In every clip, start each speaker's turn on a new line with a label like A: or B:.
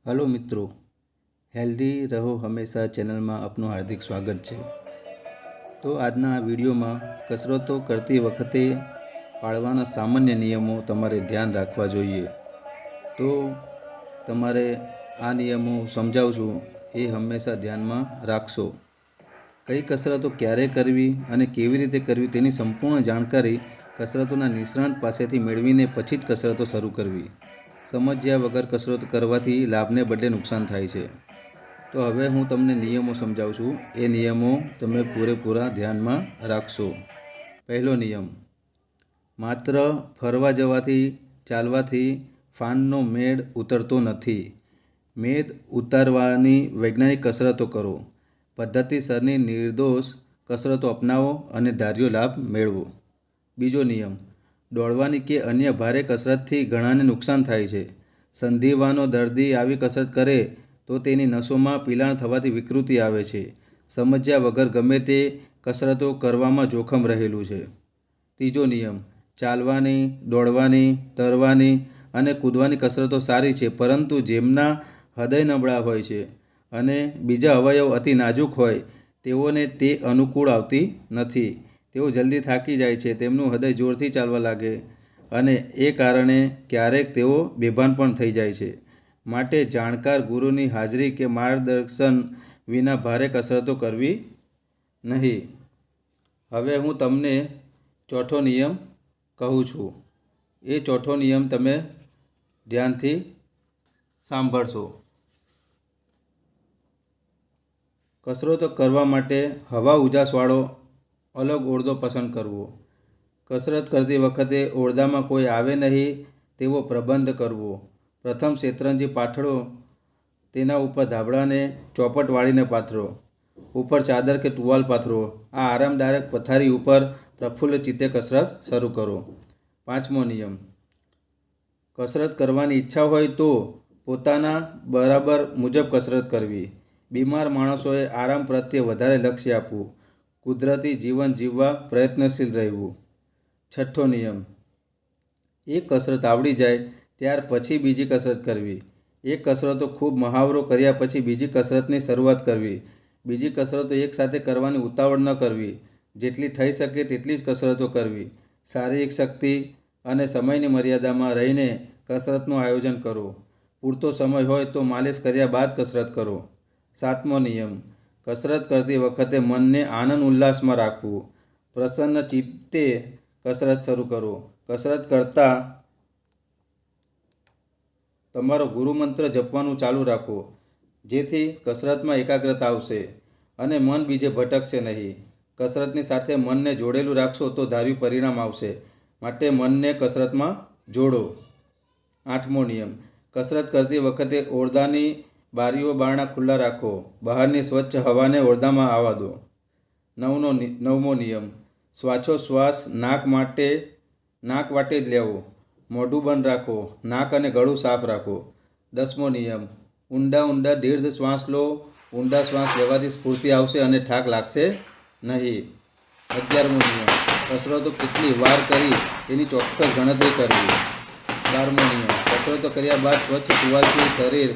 A: Hello मित्रों, healthy रहो हमेशा चैनल में आपનું हार्दिक स्वागत है। तो आजना आ विडियो में कसरतों करती वखते पाळवाना सामान्य नियमों तमारे ध्यान राखवा जोईए। तो तमारे आ नियमों समझावुं छुं ए हमेशा ध्यान में राखशो। कई कसरतों क्यारे करवी अने केवी रीते करवी तेनी संपूर्ण जानकारी कसरतोना निष्णात पासेथी मेळवीने पछी ज कसरतो शरू करवी। समझ्या वगर कसरत करवाथी लाभने बदले नुकसान थाय छे। तो हवे हूँ तमने नियमों समझावुं छुं, ए नियमों तमे पूरेपूरा ध्यान में राखशो। पहलो नियम, मात्र फरवा जवाथी चालवाथी फाननो मेद उतरतो नथी। मेद उतारवानी वैज्ञानिक कसरतो करो। पद्धतिसरनी निर्दोष कसरतो अपनावो अने धार्यो लाभ मेळवो। बीजो नियम, दौड़वानी के अन्य भारे कसरतथी घणाने नुकसान थाय छे। संधिवानो दर्दी आवी कसरत करे तो तेनी नसोमां पीलाण थवाथी विकृति आवे छे। समझ्या वगर गमे ते कसरतो करवामां जोखम रहेलुं छे। तीजो नियम, चालवानी, दौड़वानी, तरवानी अने कूदवानी कसरतो सारी छे, परंतु जेमना हृदय नबळा होय छे अने बीजा अवयव अति नाजूक होय तेओने ते अनुकूळ आवती नथी। तेओ जल्दी थाकी जाय छे, तेमनुं हृदय जोरथी चालवा लागे अने ए कारणे क्यारेक तेओ बेभान पण थई जाय छे। माटे जाणकार गुरुनी हाजरी के मार्गदर्शन विना भारे कसरतो करवी नहीं। हवे हूँ तमने चौथो नियम कहूँ छूँ। ए चौथो नियम तमे ध्यानथी सांभळशो। कसरतो करवा माटे हवा उजासवाळो अलग ओरडो पसंद करवो। कसरत करती वखते ओरडामां कोई आवे नहीं तेवो प्रबंध करवो। प्रथम शेतरंजी पाथरो, तेना उपर धाबळाने चौपट वाळीने पाथरो। ऊपर चादर के टुवाल पाथरो। आ आरामदायक पथारी उपर प्रफुल्ल चित्ते कसरत शरू करो। पांचमो नियम, कसरत करवानी इच्छा होय तो पोताना बराबर मुजब कसरत करवी। बीमार माणसोए आराम प्रत्ये वधारे लक्ष्य आपवुं। कुदरती जीवन जीववा प्रयत्नशील रहेवुं। छठ्ठो नियम, एक कसरत आवड़ी जाए त्यार पछी बीजी कसरत करवी। एक कसरतो खूब महावरो कर्या पछी बीजी कसरतनी शरूआत करवी। बीजी कसरतो एक साथे करवानी उतावळ न करवी। जेटली थई शके तेटली ज कसरतो करवी। शारीरिक शक्ति अने समयनी मर्यादामां रहीने कसरतनुं आयोजन करो। पूरतो समय होय तो मालिश कर्या बाद कसरत करो। सातमो नियम, कसरत करती वखते मनने आनंद उल्लासमां राखवुं। प्रसन्न चित्ते कसरत शरू करो। कसरत करता तमारो गुरुमंत्र जपवानुं चालू राखो, जेथी कसरतमां एकाग्रता आवशे अने मन बीजे भटकशे नहीं। कसरतनी साथे मनने जोड़ेलुं राखशो तो धार्युं परिणाम आवशे, माटे मनने कसरतमां जोड़ो। आठमो नियम, कसरत करती वखते ओरडानी बारीओ बारणां खुल्ला राखो। बहारनी स्वच्छ हवाने ओरडामां आवा दो। नवमो नियम, श्वासोश्वास नाक वाटे ज लेवो। मोढुं बंध राखो। नाक अने गळुं साफ राखो। 10मो नियम, ऊंडा दीर्घ श्वास लो। ऊंडा श्वास लेवाथी स्फूर्ति आवशे अने थाक लागशे नहीं। 11मो नियम, कसरतो केटली वार करी तेनी चोक्कस गणतरी करवी। 12मो नियम, कसरतो कर्या बाद स्वच्छ टुवालथी शरीर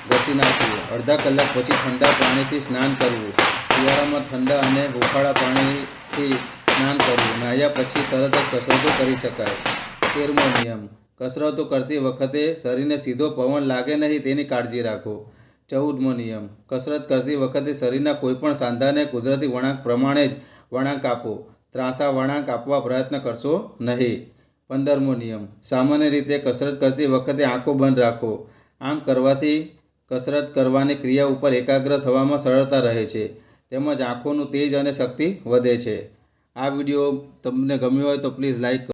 A: घसी नाखवुं। अर्धा कलाक पछी ठंडा पाणीथी स्नान करवुं। शियाळामां ठंडा अने हुफाळा पाणीथी स्नान करवुं। नहाया पछी तरत ज कसरतो करी शकाय। 13मो नियम, कसरतो करती वखते शरीरने सीधो पवन लागे नहीं तेनी काळजी राखो। 14मो नियम, कसरत करती वखते शरीरना कोईपण सांधाने कुदरती वळांक प्रमाणे ज वळांक आपो। ત્રાંસા वळांक आपवा प्रयत्न करशो नहीं। 15मो नियम, सामान्य रीते कसरत करती वखते आंखो बंध राखो। आम करवाथी कसरत करवानी क्रिया उपर एकाग्र थवामां सरळता रहे छे, તેમજ આંખોનું તેજ અને શક્તિ વધે છે। આ વિડીયો તમને ગમ્યો હોય તો પ્લીઝ લાઇક